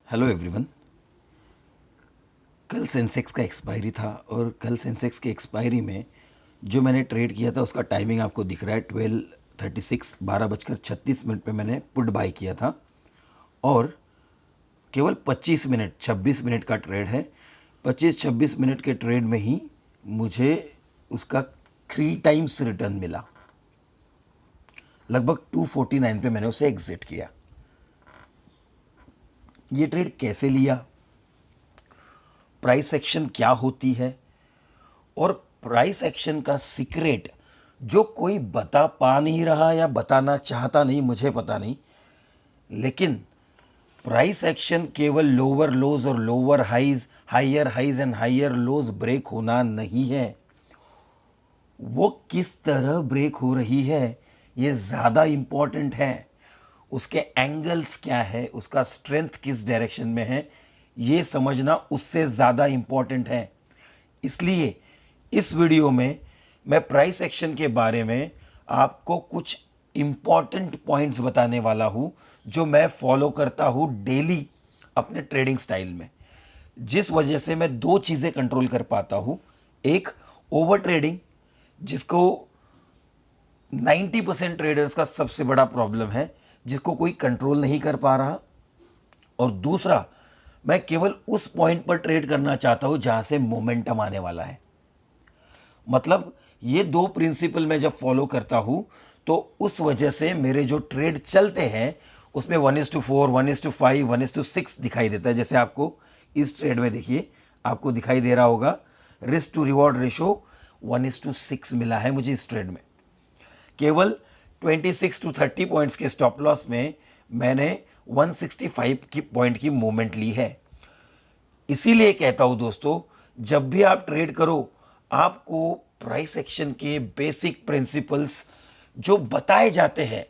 Hello everyone. कल Sensex का expiry था और कल सेंसेक्स के एक्सपायरी में जो मैंने ट्रेड किया था उसका टाइमिंग आपको दिख रहा है 12:36 12:36 पे मैंने पुट बाय किया था और केवल 25 मिनट 26 मिनट का ट्रेड है। 25-26 मिनट के ट्रेड में ही मुझे उसका 3 टाइम्स रिटर्न मिला। लगभग 249 पे मैंने उसे एग्जिट किया। ये ट्रेड कैसे लिया, प्राइस एक्शन क्या होती है और प्राइस एक्शन का सीक्रेट जो कोई बता पा नहीं रहा या बताना चाहता नहीं, मुझे पता नहीं, लेकिन प्राइस एक्शन केवल लोअर लोज और lower highs, higher highs and higher lows break होना नहीं है। वो किस तरह ब्रेक हो रही है ये ज़्यादा इम्पॉर्टेंट है। उसके एंगल्स क्या है, उसका स्ट्रेंथ किस डायरेक्शन में है, ये समझना उससे ज़्यादा इम्पॉर्टेंट है। इसलिए इस वीडियो में मैं प्राइस एक्शन के बारे में आपको कुछ इम्पॉर्टेंट पॉइंट्स बताने वाला हूं जो मैं फॉलो करता हूं डेली अपने ट्रेडिंग स्टाइल में, जिस वजह से मैं दो चीज़ें कंट्रोल कर पाता हूं। एक, ओवर ट्रेडिंग, जिसको 90% ट्रेडर्स का सबसे बड़ा प्रॉब्लम है, जिसको कोई कंट्रोल नहीं कर पा रहा। और दूसरा, मैं केवल उस पॉइंट पर ट्रेड करना चाहता हूं जहां से मोमेंटम आने वाला है। मतलब ये दो प्रिंसिपल मैं जब फॉलो करता हूं तो उस वजह से मेरे जो ट्रेड चलते हैं उसमें 1:4, 1:5, 1:6 दिखाई देता है। जैसे आपको इस ट्रेड में देखिए, आपको दिखाई दे रहा होगा रिस्क टू रिवॉर्ड रेशो 1:6 मिला है मुझे इस ट्रेड में। केवल 26 to 30 पॉइंट्स के स्टॉप लॉस में मैंने 165 की पॉइंट की मूवमेंट ली है। इसीलिए कहता हूं दोस्तों, जब भी आप ट्रेड करो आपको प्राइस एक्शन के बेसिक प्रिंसिपल्स जो बताए जाते हैं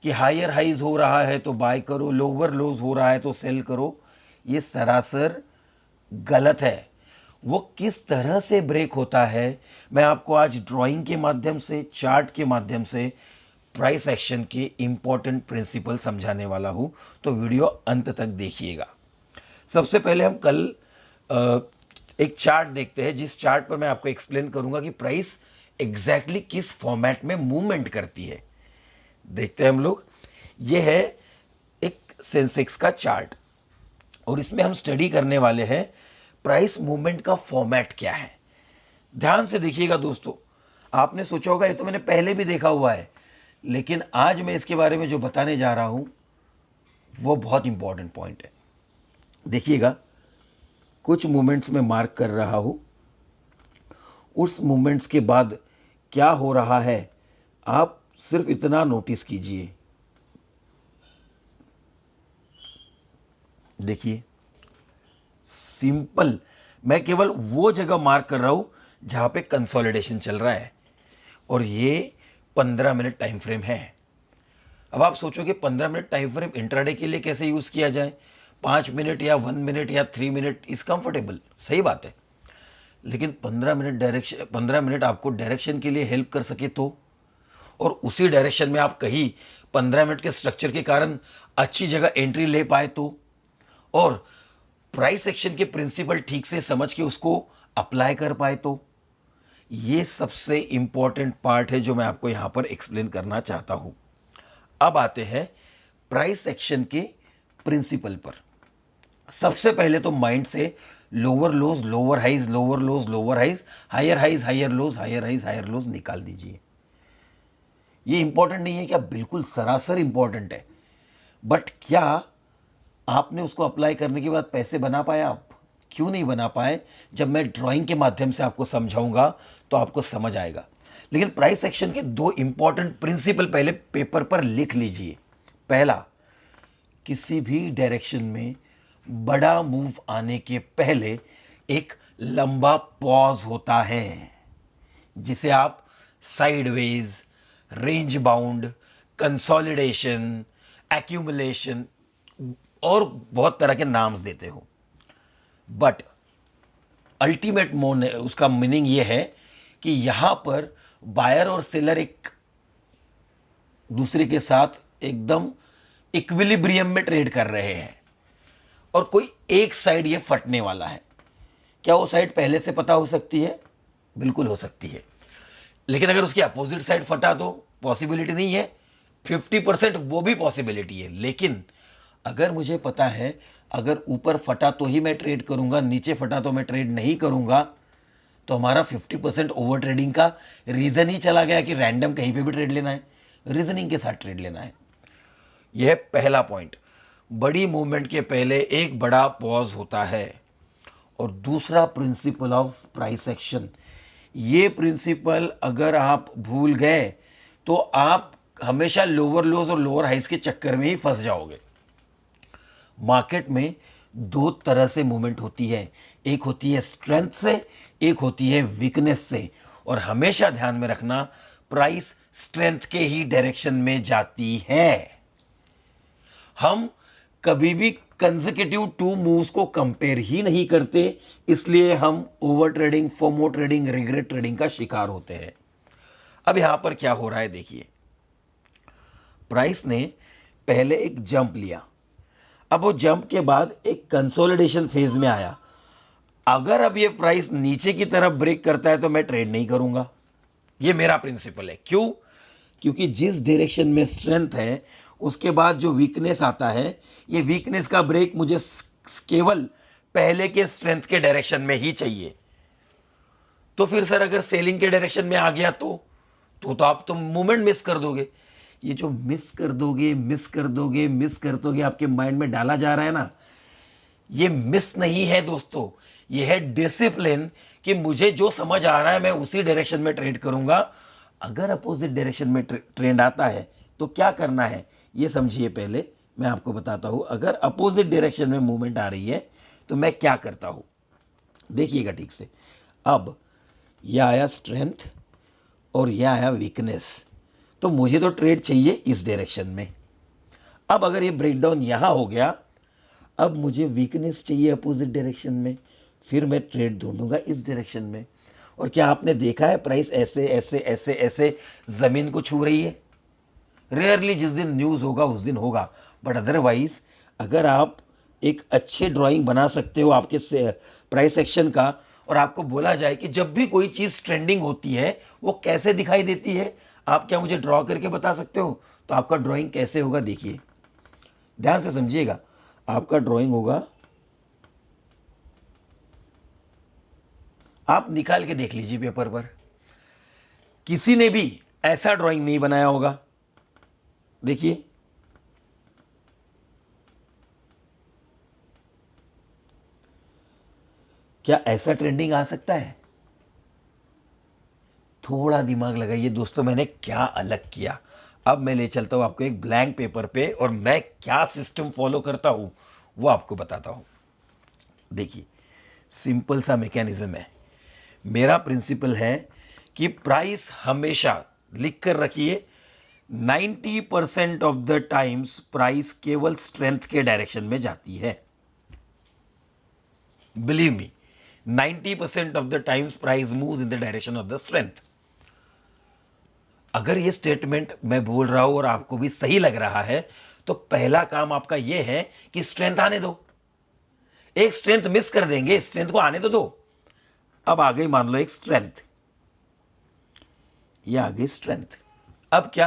कि हायर हाइज हो रहा है तो बाय करो, लोअर लोज हो रहा है तो सेल करो, ये सरासर गलत है। वो किस तरह से ब्रेक होता है मैं आपको आज ड्राइंग के माध्यम से, चार्ट के माध्यम से प्राइस एक्शन के इंपॉर्टेंट प्रिंसिपल समझाने वाला हूं। तो वीडियो अंत तक देखिएगा। सबसे पहले हम कल अ, एक चार्ट देखते हैं, जिस चार्ट पर मैं आपको एक्सप्लेन करूंगा कि प्राइस एग्जैक्टली किस फॉर्मेट में मूवमेंट करती है। देखते हैं हम लोग। ये है एक सेंसेक्स का चार्ट और इसमें हम स्टडी करने वाले हैं प्राइस मूवमेंट का फॉर्मेट क्या है। ध्यान से देखिएगा दोस्तों। आपने सोचा होगा ये तो मैंने पहले भी देखा हुआ है, लेकिन आज मैं इसके बारे में जो बताने जा रहा हूं वो बहुत इंपॉर्टेंट पॉइंट है। देखिएगा, कुछ मूवमेंट्स में मार्क कर रहा हूं, उस मूवमेंट्स के बाद क्या हो रहा है आप सिर्फ इतना नोटिस कीजिए। देखिए, सिंपल, मैं केवल वो जगह मार्क कर रहा हूं जहां पे कंसोलिडेशन चल रहा है और ये 15 मिनट टाइम फ्रेम है। अब आप सोचोगे 15 मिनट टाइम फ्रेम इंट्राडे के लिए कैसे यूज किया जाए? 5 मिनट या 1 मिनट या 3 मिनट इज कंफर्टेबल, सही बात है, लेकिन 15 मिनट आपको डायरेक्शन के लिए हेल्प कर सके तो, और उसी डायरेक्शन में आप कहीं 15 मिनट के स्ट्रक्चर के कारण अच्छी जगह एंट्री ले पाए तो, और प्राइस एक्शन के प्रिंसिपल ठीक से समझ के उसको अप्लाई कर पाए तो, ये सबसे इंपॉर्टेंट पार्ट है जो मैं आपको यहां पर एक्सप्लेन करना चाहता हूं। अब आते हैं प्राइस एक्शन के प्रिंसिपल पर। सबसे पहले तो माइंड से lower lows lower highs, lower lows lower highs, higher highs higher lows, higher highs higher lows निकाल दीजिए। ये इंपॉर्टेंट नहीं है क्या? बिल्कुल सरासर इंपॉर्टेंट है। बट क्या आपने उसको अप्लाई करने के बाद पैसे बना पाए? आप क्यों नहीं बना पाए? जब मैं ड्राइंग के माध्यम से आपको समझाऊंगा तो आपको समझ आएगा। लेकिन प्राइस एक्शन के दो इंपॉर्टेंट प्रिंसिपल पहले पेपर पर लिख लीजिए। पहला, किसी भी डायरेक्शन में बड़ा मूव आने के पहले एक लंबा पॉज होता है, जिसे आप sideways, range bound, consolidation, accumulation और बहुत तरह के नाम्स देते हो। बट अल्टीमेट मोन उसका मीनिंग ये है कि यहां पर बायर और सेलर एक दूसरे के साथ एकदम इक्विलिब्रियम में ट्रेड कर रहे हैं और कोई एक साइड ये फटने वाला है। क्या वो साइड पहले से पता हो सकती है? बिल्कुल हो सकती है। लेकिन अगर उसकी अपोजिट साइड फटा तो पॉसिबिलिटी नहीं है। 50% वो भी पॉसिबिलिटी है। लेकिन अगर मुझे पता है अगर ऊपर फटा तो ही मैं ट्रेड करूंगा, नीचे फटा तो मैं ट्रेड नहीं करूंगा, तो हमारा 50% ओवर ट्रेडिंग का रीजन ही चला गया कि रैंडम कहीं पे भी ट्रेड लेना है, रीजनिंग के साथ ट्रेड लेना है। यह पहला पॉइंट। बड़ी मूवमेंट के पहले एक बड़ा पॉज होता है। और दूसरा प्रिंसिपल ऑफ प्राइस एक्शन, ये प्रिंसिपल अगर आप भूल गए तो आप हमेशा लोअर लोज और लोअर हाइस के चक्कर में ही फंस जाओगे। मार्केट में दो तरह से मूवमेंट होती है, एक होती है स्ट्रेंथ से, एक होती है वीकनेस से। और हमेशा ध्यान में रखना प्राइस स्ट्रेंथ के ही डायरेक्शन में जाती है। हम कभी भी कंसेक्यूटिव 2 मूव्स को कंपेयर ही नहीं करते, इसलिए हम over trading, FOMO trading, regret trading का शिकार होते हैं। अब यहां पर क्या हो रहा है देखिए, प्राइस ने पहले एक जंप लिया, अब वो जंप के बाद एक कंसोलिडेशन फेज में आया। अगर अब ये प्राइस नीचे की तरफ ब्रेक करता है तो मैं ट्रेड नहीं करूंगा। ये मेरा प्रिंसिपल है। क्यों? क्योंकि जिस डायरेक्शन में स्ट्रेंथ है उसके बाद जो वीकनेस आता है, ये वीकनेस का ब्रेक मुझे केवल पहले के स्ट्रेंथ के डायरेक्शन में ही चाहिए। तो फिर सर अगर सेलिंग के डायरेक्शन में आ गया तो आप तो मूवमेंट मिस कर दोगे। ये जो मिस कर दोगे, मिस कर दोगे, मिस कर दोगे आपके माइंड में डाला जा रहा है ना, ये मिस नहीं है दोस्तों, ये है डिसिप्लिन कि मुझे जो समझ आ रहा है मैं उसी डायरेक्शन में ट्रेड करूंगा। अगर अपोजिट डायरेक्शन में ट्रेंड आता है तो क्या करना है ये समझिए। पहले मैं आपको बताता हूं, अगर अपोजिट डायरेक्शन में मूवमेंट आ रही है तो मैं क्या करता हूं, देखिएगा ठीक से। अब यह आया स्ट्रेंथ और यह आया वीकनेस, तो मुझे तो ट्रेड चाहिए इस डायरेक्शन में। अब अगर ये ब्रेकडाउन यहां हो गया, अब मुझे वीकनेस चाहिए अपोजिट डायरेक्शन में, फिर मैं ट्रेड ढूंढूंगा इस डायरेक्शन में। और क्या आपने देखा है प्राइस ऐसे ऐसे ऐसे ऐसे जमीन को छू रही है? रेयरली, जिस दिन न्यूज़ होगा उस दिन होगा, बट अदरवाइज अगर आप एक अच्छे ड्राइंग बना सकते हो आपके प्राइस एक्शन का, और आपको बोला जाए कि जब भी कोई चीज़ ट्रेंडिंग होती है वो कैसे दिखाई देती है, आप क्या मुझे ड्रॉ करके बता सकते हो? तो आपका ड्राइंग कैसे होगा देखिए, ध्यान से समझिएगा। आपका ड्राइंग होगा, आप निकाल के देख लीजिए पेपर पर, किसी ने भी ऐसा ड्राइंग नहीं बनाया होगा। देखिए, क्या ऐसा ट्रेंडिंग आ सकता है? थोड़ा दिमाग लगाइए दोस्तों, मैंने क्या अलग किया। अब मैं ले चलता हूं आपको एक ब्लैंक पेपर पे और मैं क्या सिस्टम फॉलो करता हूं वो आपको बताता हूं। देखिए, सिंपल सा मैकेनिज्म है। मेरा प्रिंसिपल है कि प्राइस हमेशा, लिख कर रखिए, 90% ऑफ द टाइम्स प्राइस केवल स्ट्रेंथ के डायरेक्शन में जाती है। Believe me, 90% of the times price moves in the direction of the strength. अगर ये स्टेटमेंट मैं बोल रहा हूं और आपको भी सही लग रहा है तो पहला काम आपका यह है कि स्ट्रेंथ आने दो। एक स्ट्रेंथ मिस कर देंगे, स्ट्रेंथ को आने तो दो। अब आ गई मान लो एक स्ट्रेंथ, ये आ गई स्ट्रेंथ। अब क्या,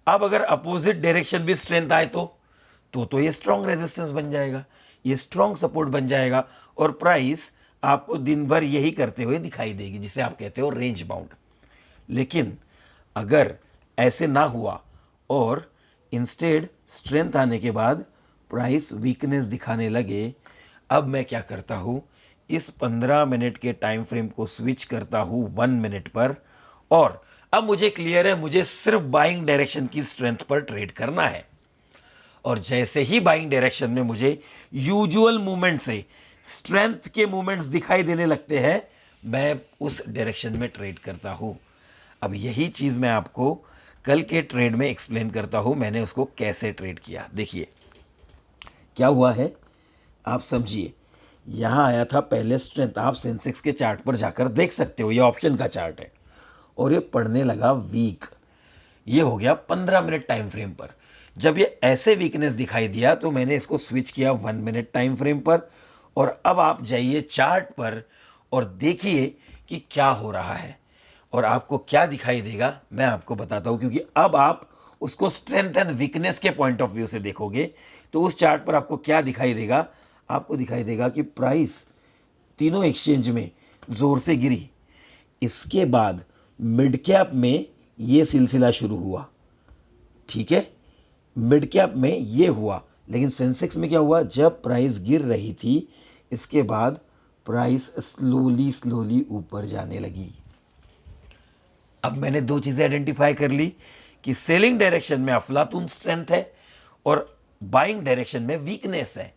अब अगर अपोजिट डायरेक्शन भी स्ट्रेंथ आए तो ये स्ट्रॉन्ग रेजिस्टेंस बन जाएगा, ये स्ट्रॉन्ग सपोर्ट बन जाएगा, और प्राइस आपको दिन भर यही करते हुए दिखाई देगी, जिसे आप कहते हो रेंज बाउंड। लेकिन अगर ऐसे ना हुआ और इंस्टेड स्ट्रेंथ आने के बाद प्राइस वीकनेस दिखाने लगे, अब मैं क्या करता हूं, इस 15 मिनट के टाइम फ्रेम को स्विच करता हूं 1 मिनट पर, और अब मुझे क्लियर है मुझे सिर्फ बाइंग डायरेक्शन की स्ट्रेंथ पर ट्रेड करना है। और जैसे ही बाइंग डायरेक्शन में मुझे यूजुअल मूवमेंट से स्ट्रेंथ के मूवमेंट्स दिखाई देने लगते हैं, मैं उस डायरेक्शन में ट्रेड करता हूं। अब यही चीज मैं आपको कल के ट्रेड में एक्सप्लेन करता हूं, मैंने उसको कैसे ट्रेड किया। देखिए क्या हुआ है, आप समझिए। यहां आया था पहले स्ट्रेंथ, आप सेंसेक्स के चार्ट पर जाकर देख सकते हो, ये ऑप्शन का चार्ट है, और ये पढ़ने लगा वीक। ये हो गया 15 मिनट टाइम फ्रेम पर। जब ये ऐसे वीकनेस दिखाई दिया तो मैंने इसको स्विच किया 1 मिनट टाइम फ्रेम पर, और अब आप जाइए चार्ट पर और देखिए कि क्या हो रहा है और आपको क्या दिखाई देगा मैं आपको बताता हूँ, क्योंकि अब आप उसको स्ट्रेंथ एंड वीकनेस के पॉइंट ऑफ व्यू से देखोगे तो उस चार्ट पर आपको क्या दिखाई देगा। आपको दिखाई देगा कि प्राइस तीनों एक्सचेंज में ज़ोर से गिरी, इसके बाद मिड कैप में ये सिलसिला शुरू हुआ, ठीक है, मिड कैप में ये हुआ, लेकिन सेंसेक्स में क्या हुआ, जब प्राइस गिर रही थी इसके बाद प्राइस स्लोली स्लोली ऊपर जाने लगी। अब मैंने दो चीज़ें आइडेंटिफाई कर ली कि सेलिंग डायरेक्शन में अफलातून स्ट्रेंथ है और बाइंग डायरेक्शन में वीकनेस है।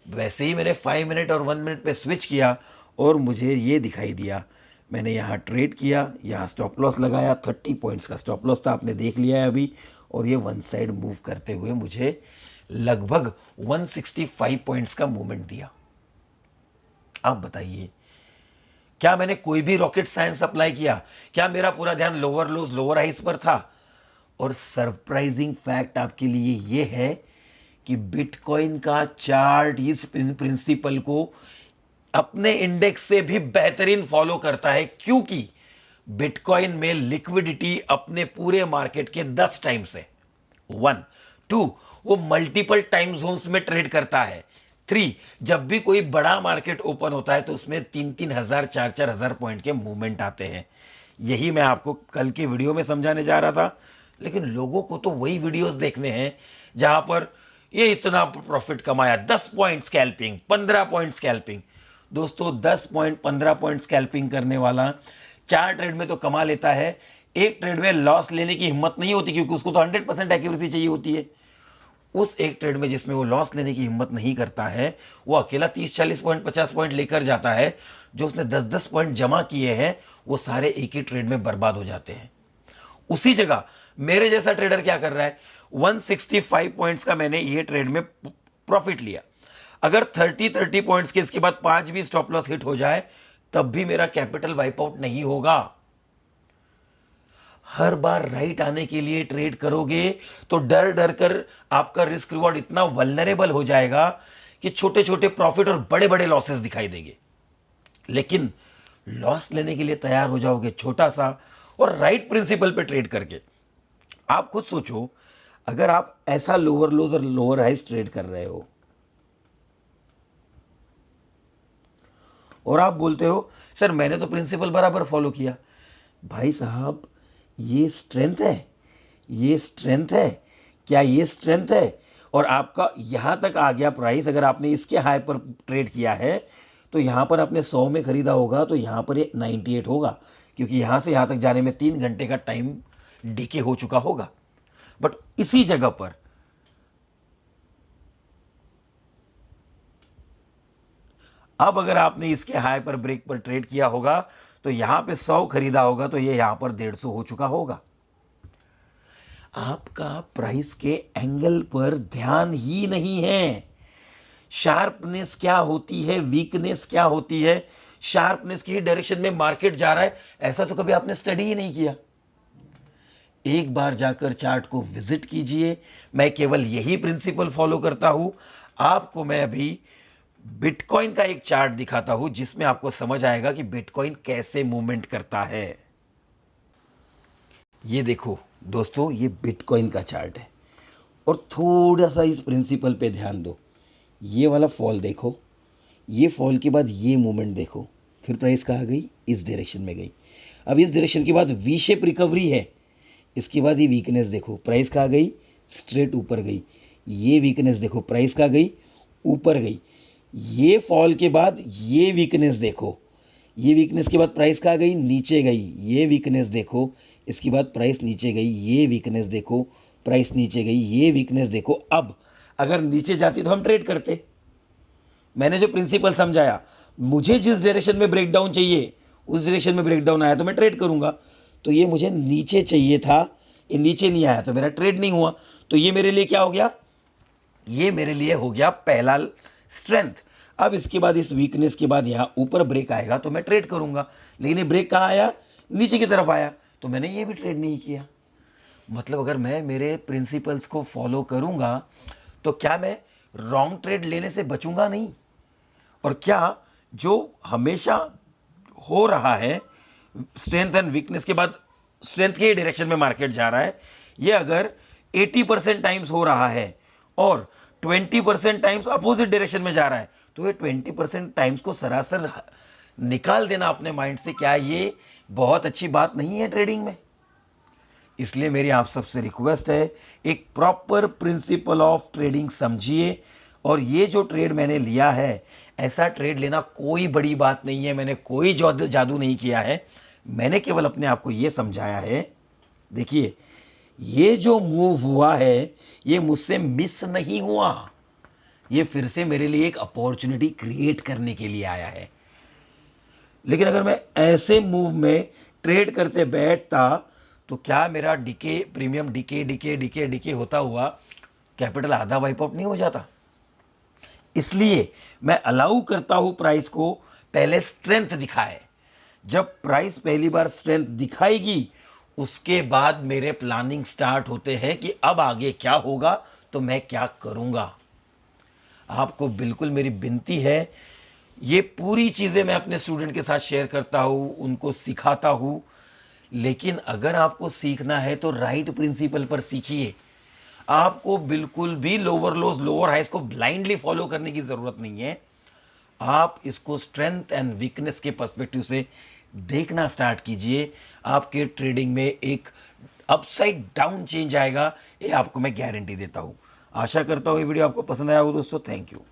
वैसे ही मैंने 5 मिनट और 1 मिनट पे स्विच किया और मुझे ये दिखाई दिया। मैंने यहाँ ट्रेड किया, यहाँ स्टॉप लॉस लगाया, 30 पॉइंट्स का स्टॉप लॉस था, आपने देख लिया है अभी, और ये वन साइड मूव करते हुए मुझे लगभग 165 पॉइंट्स का मूवमेंट दिया। आप बताइए, क्या मैंने कोई भी रॉकेट साइंस अप्लाई किया? क्या मेरा पूरा ध्यान लोअर लोज लोअर हाइस पर था? और सरप्राइजिंग फैक्ट आपके लिए यह है कि बिटकॉइन का चार्ट इस प्रिंसिपल को अपने इंडेक्स से भी बेहतरीन फॉलो करता है, क्योंकि बिटकॉइन में लिक्विडिटी अपने पूरे मार्केट के 10 टाइम्स है। 1 2 वो मल्टीपल टाइम जोन्स में ट्रेड करता है। 3 जब भी कोई बड़ा मार्केट ओपन होता है तो उसमें 3-3 हजार 4-4 हजार पॉइंट के मूवमेंट आते हैं। यही मैं आपको कल के वीडियो में समझाने जा रहा था, लेकिन लोगों को तो वही वीडियोस देखने हैं जहां पर ये इतना प्रॉफिट कमाया, 10 पॉइंट स्कैल्पिंग, 15 पॉइंट स्कैल्पिंग। दोस्तों 10 पॉइंट 15 पॉइंट स्कैल्पिंग करने वाला 4 ट्रेड में तो कमा लेता है, एक ट्रेड में लॉस लेने की हिम्मत नहीं होती, क्योंकि उसको तो 100% एक्यूरेसी चाहिए होती है। उस एक ट्रेड में जिसमें वो लॉस लेने की हिम्मत नहीं करता है, वो अकेला 30-40 पॉइंट 50 पॉइंट लेकर जाता है। जो उसने 10-10 पॉइंट जमा किए हैं वो सारे एक ही ट्रेड में बर्बाद हो जाते हैं। उसी जगह मेरे जैसा ट्रेडर क्या कर रहा है, 165 पॉइंट्स का मैंने ये ट्रेड में प्रॉफिट लिया। अगर 30 पॉइंट्स के इसके बाद 5 भी स्टॉप लॉस हिट हो जाए तब भी मेरा कैपिटल वाइप आउट नहीं होगा। हर बार राइट आने के लिए ट्रेड करोगे तो डर डर कर आपका रिस्क रिवॉर्ड इतना वल्नरेबल हो जाएगा कि छोटे छोटे प्रॉफिट और बड़े बड़े लॉसेस दिखाई देंगे। लेकिन लॉस लेने के लिए तैयार हो जाओगे छोटा सा और राइट प्रिंसिपल पे ट्रेड करके। आप खुद सोचो, अगर आप ऐसा लोअर लोज और लोअर हाइस ट्रेड कर रहे हो और आप बोलते हो सर मैंने तो प्रिंसिपल बराबर फॉलो किया, भाई साहब ये स्ट्रेंथ है, ये स्ट्रेंथ है, क्या ये स्ट्रेंथ है? और आपका यहां तक आ गया प्राइस, अगर आपने इसके हाई पर ट्रेड किया है तो यहां पर आपने 100 में खरीदा होगा तो यहां पर ये 98 होगा, क्योंकि यहां से यहां तक जाने में 3 घंटे का टाइम डीके हो चुका होगा। बट इसी जगह पर अब अगर आपने इसके हाई पर ब्रेक पर ट्रेड किया होगा तो यहां पे 100 खरीदा होगा तो ये यहां पर 150 हो चुका होगा। आपका प्राइस के एंगल पर ध्यान ही नहीं है। शार्पनेस क्या होती है, वीकनेस क्या होती है, शार्पनेस की डायरेक्शन में मार्केट जा रहा है, ऐसा तो कभी आपने स्टडी ही नहीं किया। एक बार जाकर चार्ट को विजिट कीजिए। मैं केवल यही प्रिंसिपल फॉलो करता हूं। आपको मैं अभी बिटकॉइन का एक चार्ट दिखाता हूं जिसमें आपको समझ आएगा कि बिटकॉइन कैसे मूवमेंट करता है। ये देखो दोस्तों, ये बिटकॉइन का चार्ट है और थोड़ा सा इस प्रिंसिपल पे ध्यान दो। ये वाला फॉल देखो, ये फॉल के बाद ये मूवमेंट देखो, फिर प्राइस कहाँ गई, इस डायरेक्शन में गई। अब इस डायरेक्शन के बाद वी शेप रिकवरी है, इसके बाद ये वीकनेस देखो, प्राइस कहाँ गई, स्ट्रेट ऊपर गई। ये वीकनेस देखो, प्राइस कहाँ गई, ऊपर गई। ये फॉल के बाद ये वीकनेस देखो, ये वीकनेस के बाद प्राइस कहाँ गई, नीचे गई। ये वीकनेस देखो, इसके बाद प्राइस नीचे गई। ये वीकनेस देखो, प्राइस नीचे गई। ये वीकनेस देखो। अब अगर नीचे जाती तो हम ट्रेड करते। मैंने जो प्रिंसिपल समझाया, मुझे जिस डायरेक्शन में ब्रेकडाउन चाहिए उस डायरेक्शन में ब्रेकडाउन आया तो मैं ट्रेड करूंगा। तो ये मुझे नीचे चाहिए था, ये नीचे नहीं आया तो मेरा ट्रेड नहीं हुआ। तो ये मेरे लिए क्या हो गया, ये मेरे लिए हो गया पहला स्ट्रेंथ। अब इसके बाद इस वीकनेस के बाद यहाँ ऊपर ब्रेक आएगा तो मैं ट्रेड करूंगा, लेकिन ये ब्रेक कहाँ आया, नीचे की तरफ आया, तो मैंने ये भी ट्रेड नहीं किया। मतलब अगर मैं मेरे प्रिंसिपल्स को फॉलो करूंगा तो क्या मैं रॉन्ग ट्रेड लेने से बचूंगा नहीं? और क्या जो हमेशा हो रहा है, स्ट्रेंथ एंड वीकनेस के बाद स्ट्रेंथ के ही डायरेक्शन में मार्केट जा रहा है, ये अगर 80% टाइम्स हो रहा है और 20% टाइम्स अपोजिट डायरेक्शन में जा रहा है, तो ये 20% टाइम्स को सरासर निकाल देना अपने माइंड से, क्या ये बहुत अच्छी बात नहीं है ट्रेडिंग में? इसलिए मेरी आप सबसे रिक्वेस्ट है, एक प्रॉपर प्रिंसिपल ऑफ ट्रेडिंग समझिए। और ये जो ट्रेड मैंने लिया है, ऐसा ट्रेड लेना कोई बड़ी बात नहीं है, मैंने कोई जादू नहीं किया है, मैंने केवल अपने आप को ये समझाया है, देखिए ये जो मूव हुआ है ये मुझसे मिस नहीं हुआ, ये फिर से मेरे लिए एक अपॉर्चुनिटी क्रिएट करने के लिए आया है। लेकिन अगर मैं ऐसे मूव में ट्रेड करते बैठता तो क्या मेरा DK premium DK DK DK DK होता हुआ कैपिटल आधा वाइप आउट नहीं हो जाता? इसलिए मैं अलाउ करता हूं प्राइस को पहले स्ट्रेंथ दिखाए। जब प्राइस पहली बार स्ट्रेंथ दिखाएगी उसके बाद मेरे प्लानिंग स्टार्ट होते हैं कि अब आगे क्या होगा, तो मैं क्या करूंगा। आपको बिल्कुल मेरी विनती है, ये पूरी चीज़ें मैं अपने स्टूडेंट के साथ शेयर करता हूँ, उनको सिखाता हूँ। लेकिन अगर आपको सीखना है तो राइट प्रिंसिपल पर सीखिए। आपको बिल्कुल भी लोअर लोज लोअर हाइस को ब्लाइंडली फॉलो करने की ज़रूरत नहीं है। आप इसको स्ट्रेंथ एंड वीकनेस के पर्सपेक्टिव से देखना स्टार्ट कीजिए। आपके ट्रेडिंग में एक अपसाइड डाउन चेंज आएगा, ये आपको मैं गारंटी देता हूँ। आशा करता हूँ ये वीडियो आपको पसंद आया हो दोस्तों। Thank you.